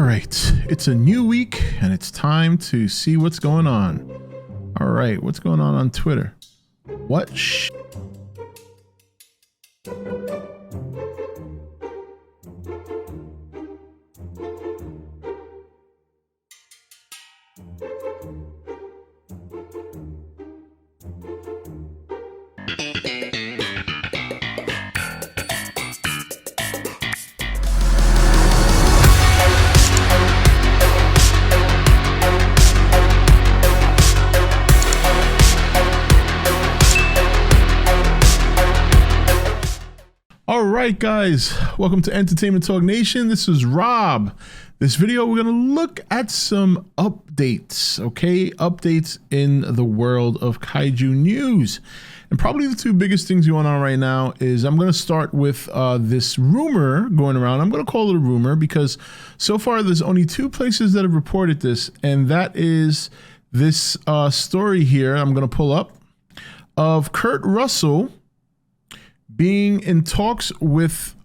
right, it's a new week and it's time to see what's going on. All right, what's going on Twitter? What All right, guys, welcome to Entertainment Talk Nation. This is Rob. This video, we're going to look at some updates, okay? Updates in the world of kaiju news. And probably the two biggest things going on right now is I'm going to start with this rumor going around. I'm going to call it a rumor because so far there's only two places that have reported this, and that is this story here I'm going to pull up of Kurt Russell being in talks with,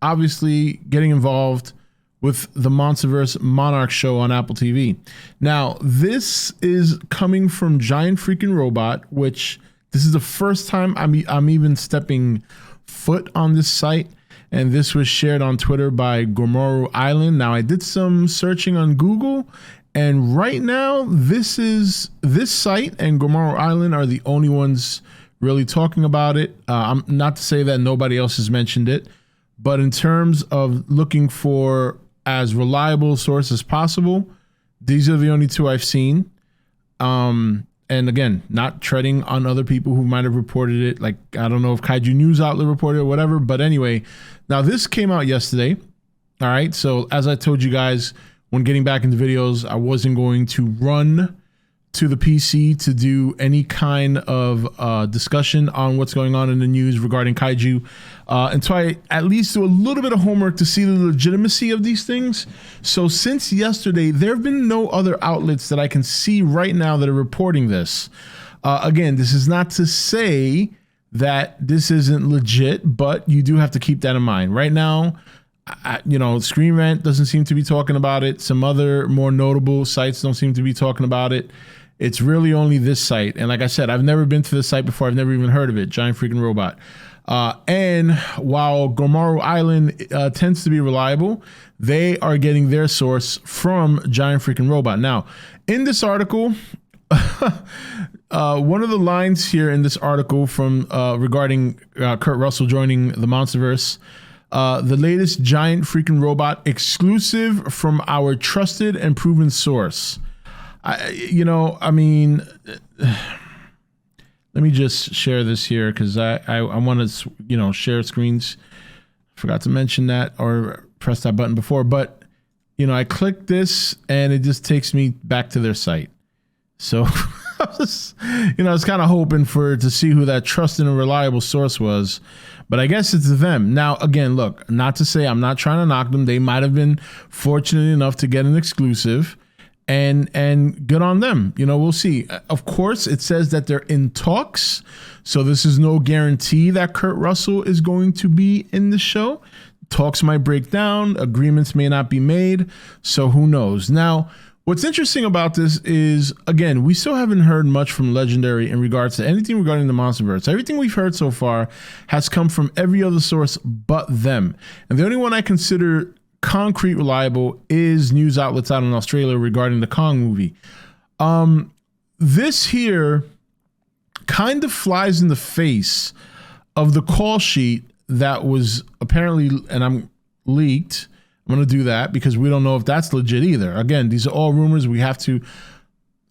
obviously getting involved with the Monsterverse Monarch show on Apple TV. Now, this is coming from Giant Freaking Robot, which this is the first time I'm even stepping foot on this site. And this was shared on Twitter by Gomoru Island. Now, I did some searching on Google, and right now, this site and Gomoru Island are the only ones really talking about it. I'm not to say that nobody else has mentioned it, but in terms of looking for as reliable source as possible, these are the only two I've seen. And again, not treading on other people who might have reported it. Like, I don't know if Kaiju News Outlet reported it or whatever, but anyway, now this came out yesterday. All right. So as I told you guys, when getting back into videos, I wasn't going to run to the PC to do any kind of discussion on what's going on in the news regarding kaiju until I at least do a little bit of homework to see the legitimacy of these things. So since yesterday, there have been no other outlets that I can see right now that are reporting this. Again, this is not to say that this isn't legit, but you do have to keep that in mind. Right now, Screen Rant doesn't seem to be talking about it. Some other more notable sites don't seem to be talking about it. It's really only this site. And like I said, I've never been to this site before. I've never even heard of it, Giant Freaking Robot. And while Gomoru Island tends to be reliable, they are getting their source from Giant Freaking Robot. Now, in this article, one of the lines here in this article from regarding Kurt Russell joining the Monsterverse, the latest Giant Freaking Robot exclusive from our trusted and proven source. Let me just share this here because I want to, share screens. Forgot to mention that or press that button before, but, I clicked this and it just takes me back to their site. So, I was kind of hoping to see who that trusted and reliable source was, but I guess it's them. Now, again, look, not to say I'm not trying to knock them. They might have been fortunate enough to get an exclusive. And good on them. We'll see. Of course, it says that they're in talks. So this is no guarantee that Kurt Russell is going to be in the show. Talks might break down. Agreements may not be made. So who knows? Now, what's interesting about this is, again, we still haven't heard much from Legendary in regards to anything regarding the Monsterverse. Everything we've heard so far has come from every other source but them. And the only one I consider concrete reliable is news outlets out in Australia regarding the Kong movie. This here kind of flies in the face of the call sheet that was apparently, and I'm leaked. I'm going to do that because we don't know if that's legit either. Again, these are all rumors. I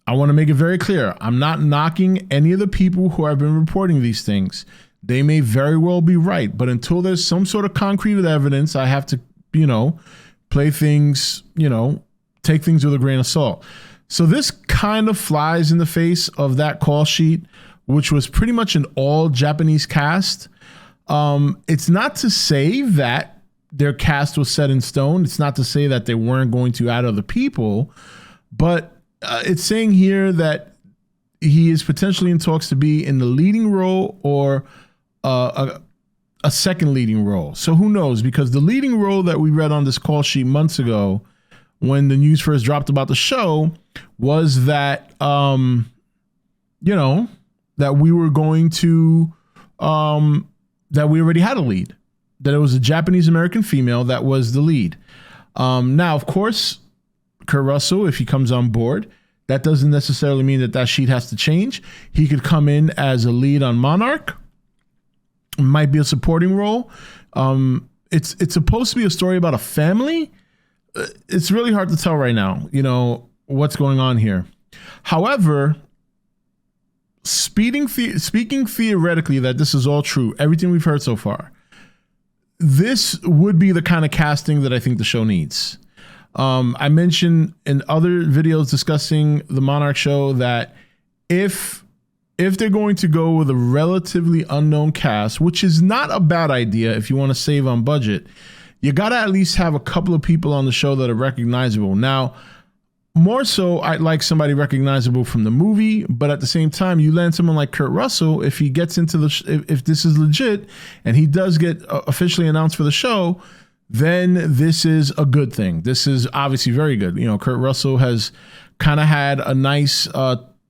want to make it very clear. I'm not knocking any of the people who have been reporting these things. They may very well be right, but until there's some sort of concrete evidence, I have to play things, take things with a grain of salt. So this kind of flies in the face of that call sheet, which was pretty much an all Japanese cast. It's not to say that their cast was set in stone. It's not to say that they weren't going to add other people, but it's saying here that he is potentially in talks to be in the leading role or a second leading role. So who knows? Because the leading role that we read on this call sheet months ago when the news first dropped about the show was that, you know, that we were going to, that we already had a lead, that it was a Japanese American female that was the lead. Now, of course, Kurt Russell, if he comes on board, that doesn't necessarily mean that that sheet has to change. He could come in as a lead on Monarch. It might be a supporting role. It's supposed to be a story about a family. It's really hard to tell right now, you know, what's going on here. However, speaking theoretically that this is all true, everything we've heard so far, this would be the kind of casting that I think the show needs. I mentioned in other videos discussing the Monarch show that if they're going to go with a relatively unknown cast, which is not a bad idea if you want to save on budget, you got to at least have a couple of people on the show that are recognizable. Now, more so, I'd like somebody recognizable from the movie, but at the same time, you land someone like Kurt Russell, if he gets into if this is legit and he does get officially announced for the show, then this is a good thing. This is obviously very good. You know, Kurt Russell has kind of had a nice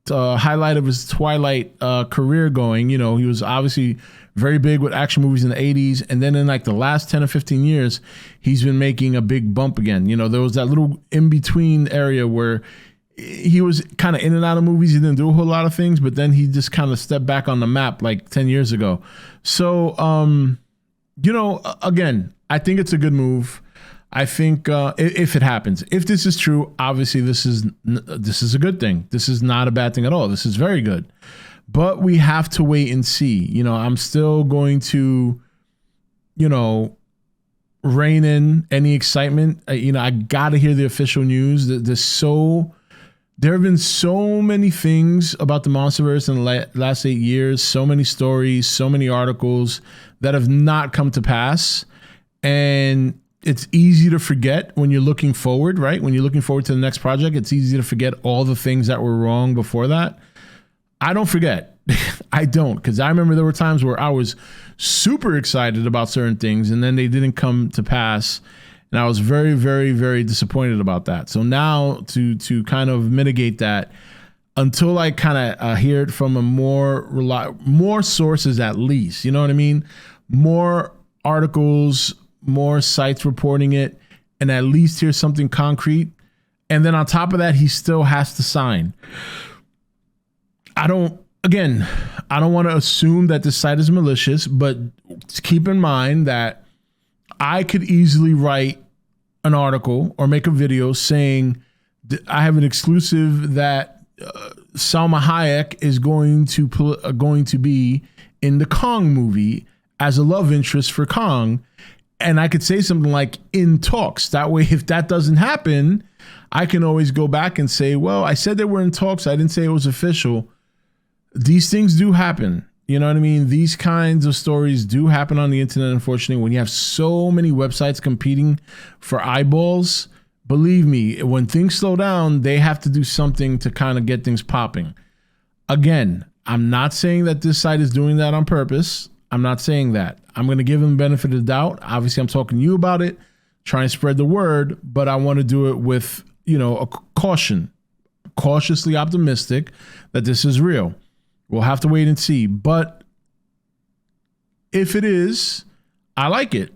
highlight of his Twilight career going. You know, he was obviously very big with action movies in the 80s. And then in like the last 10 or 15 years, he's been making a big bump again. You know, there was that little in-between area where he was kind of in and out of movies. He didn't do a whole lot of things, but then he just kind of stepped back on the map like 10 years ago. So, you know, again, I think it's a good move. I think if it happens, if this is true, obviously this is a good thing. This is not a bad thing at all. This is very good. But we have to wait and see. You know, I'm still going to, you know, rein in any excitement. You know, I got to hear the official news. There have been so many things about the Monsterverse in the last 8 years, so many stories, so many articles that have not come to pass. And it's easy to forget when you're looking forward, right? When you're looking forward to the next project, it's easy to forget all the things that were wrong before that. I don't forget. I don't, because I remember there were times where I was super excited about certain things and then they didn't come to pass. And I was very, very, very disappointed about that. So now to kind of mitigate that, until I kind of hear it from a more sources at least, you know what I mean? More articles, more sites reporting it, and at least hear something concrete. And then on top of that, he still has to sign. I don't want to assume that this site is malicious, but keep in mind that I could easily write an article or make a video saying I have an exclusive that Salma Hayek is going to be in the Kong movie as a love interest for Kong. And I could say something like in talks. That way, if that doesn't happen, I can always go back and say, well, I said they were in talks. I didn't say it was official. These things do happen. You know what I mean? These kinds of stories do happen on the internet, unfortunately. When you have so many websites competing for eyeballs, believe me, when things slow down, they have to do something to kind of get things popping. Again, I'm not saying that this site is doing that on purpose. I'm not saying that. I'm going to give them the benefit of the doubt. Obviously, I'm talking to you about it, trying to spread the word, but I want to do it with, you know, a caution, cautiously optimistic that this is real. We'll have to wait and see. But if it is, I like it.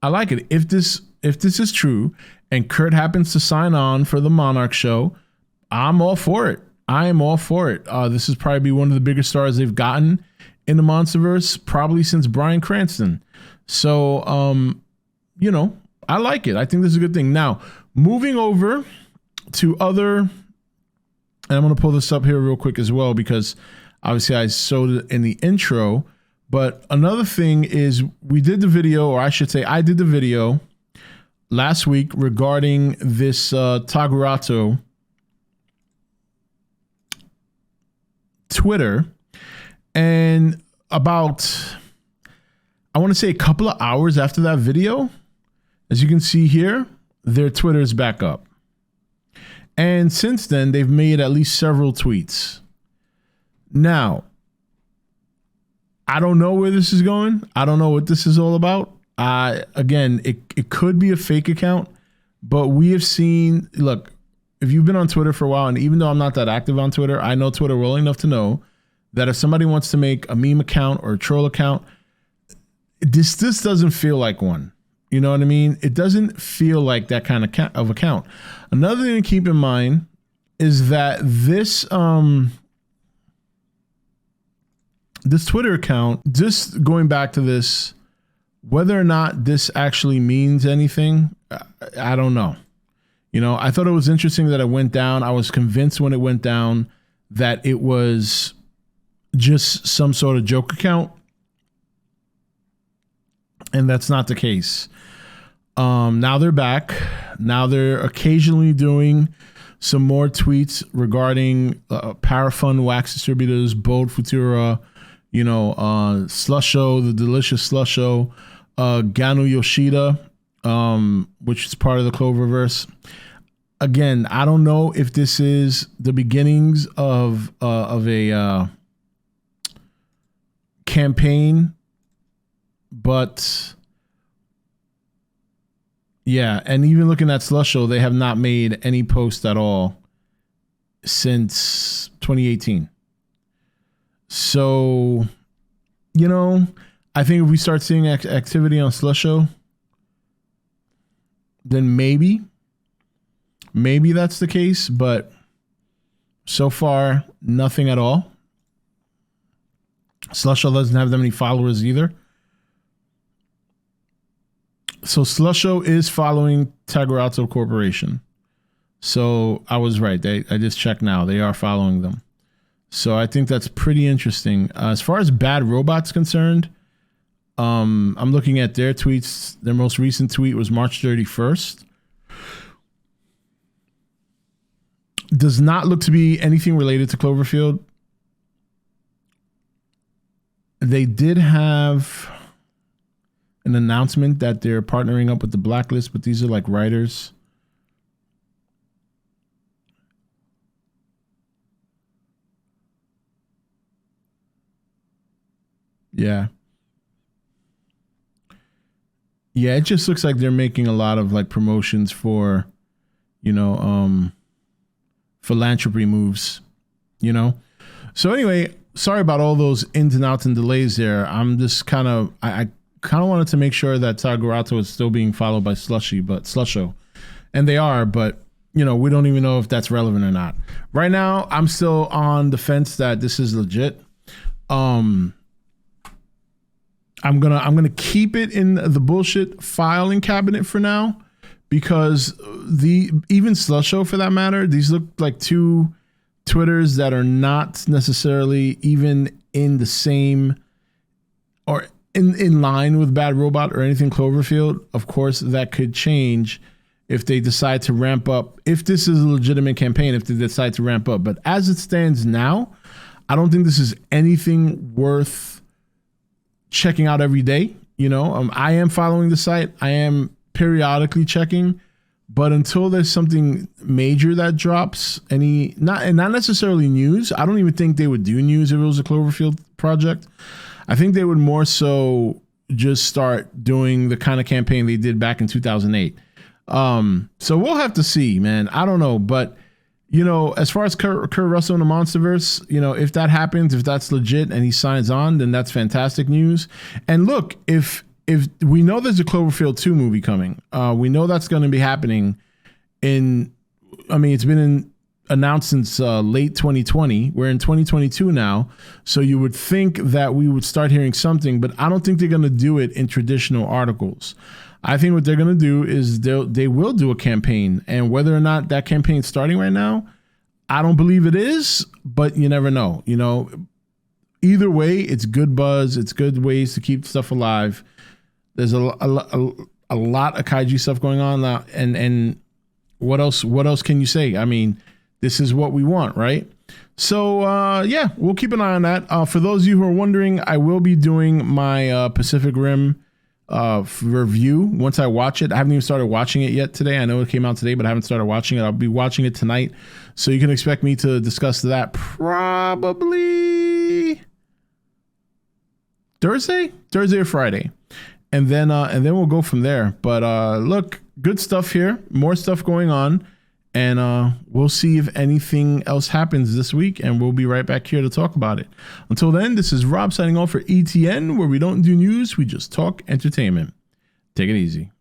I like it. If this is true and Kurt happens to sign on for the Monarch show, I'm all for it. I am all for it. This is probably one of the biggest stars they've gotten in the Monsterverse, probably since Bryan Cranston. So, you know, I like it. I think this is a good thing. Now, moving over to other, and I'm going to pull this up here real quick as well, because obviously I showed it in the intro. But another thing is we did the video, or I should say I did the video last week regarding this Tagruato Twitter. And about, I want to say a couple of hours after that video, as you can see here, their Twitter is back up. And since then, they've made at least several tweets. Now, I don't know where this is going. I don't know what this is all about. Again, it could be a fake account, But we have seen, look, if you've been on Twitter for a while, and even though I'm not that active on Twitter, I know Twitter well enough to know that if somebody wants to make a meme account or a troll account, this doesn't feel like one. You know what I mean? It doesn't feel like that kind of account. Another thing to keep in mind is that this this Twitter account, just going back to this, whether or not this actually means anything, I don't know. You know, I thought it was interesting that it went down. I was convinced when it went down that it was just some sort of joke account. And that's not the case. Now they're back. Now they're occasionally doing some more tweets regarding Parafun wax distributors, Bold Futura, you know, Slusho, the delicious Slusho, Ganu Yoshida, which is part of the Cloververse. Again, I don't know if this is the beginnings of a campaign, but yeah, and even looking at Slusho, they have not made any post at all since 2018. So, you know, I think if we start seeing activity on Slusho, then maybe that's the case. But so far, nothing at all. Slusho doesn't have that many followers either. So Slusho is following Tagruato Corporation. So I was right. I just checked now. They are following them. So I think that's pretty interesting. As far as Bad Robot's concerned, I'm looking at their tweets. Their most recent tweet was March 31st. Does not look to be anything related to Cloverfield. They did have an announcement that they're partnering up with the Blacklist, but these are like writers. Yeah. Yeah, it just looks like they're making a lot of like promotions for, you know, philanthropy moves, you know? So anyway, sorry about all those ins and outs and delays there. I'm just kind of, I kind of wanted to make sure that Tagruato is still being followed by Slusho. And they are, but you know, we don't even know if that's relevant or not. Right now, I'm still on the fence that this is legit. I'm gonna keep it in the bullshit filing cabinet for now, because even Slusho, for that matter, these look like two Twitters that are not necessarily even in the same or in line with Bad Robot or anything Cloverfield. Of course, that could change if they decide to ramp up. If this is a legitimate campaign, if they decide to ramp up. But as it stands now, I don't think this is anything worth checking out every day. You know, I am following the site. I am periodically checking, but until there's something major that drops, not necessarily news. I don't even think they would do news if it was a Cloverfield project. I think they would more so just start doing the kind of campaign they did back in 2008. So we'll have to see, man. I don't know, but you know, as far as Kurt Russell in the Monsterverse, you know, if that happens, if that's legit and he signs on, then that's fantastic news. And look, if we know there's a Cloverfield 2 movie coming, we know that's going to be happening it's been announced since late 2020. We're in 2022 now. So you would think that we would start hearing something, but I don't think they're going to do it in traditional articles. I think what they're going to do is they will do a campaign, and whether or not that campaign is starting right now, I don't believe it is, but you never know. You know, either way, it's good buzz. It's good ways to keep stuff alive. There's a lot of kaiju stuff going on now, and what else can you say? I mean, this is what we want, right? So yeah, we'll keep an eye on that. For those of you who are wondering, I will be doing my Pacific Rim review once I watch it. I haven't even started watching it yet today. I know it came out today, but I haven't started watching it. I'll be watching it tonight, so you can expect me to discuss that probably Thursday or Friday. and then we'll go from there. But look, good stuff here, more stuff going on, and we'll see if anything else happens this week, and we'll be right back here to talk about it. Until then, this is Rob signing off for E.T.N, where we don't do news, we just talk entertainment. Take it easy.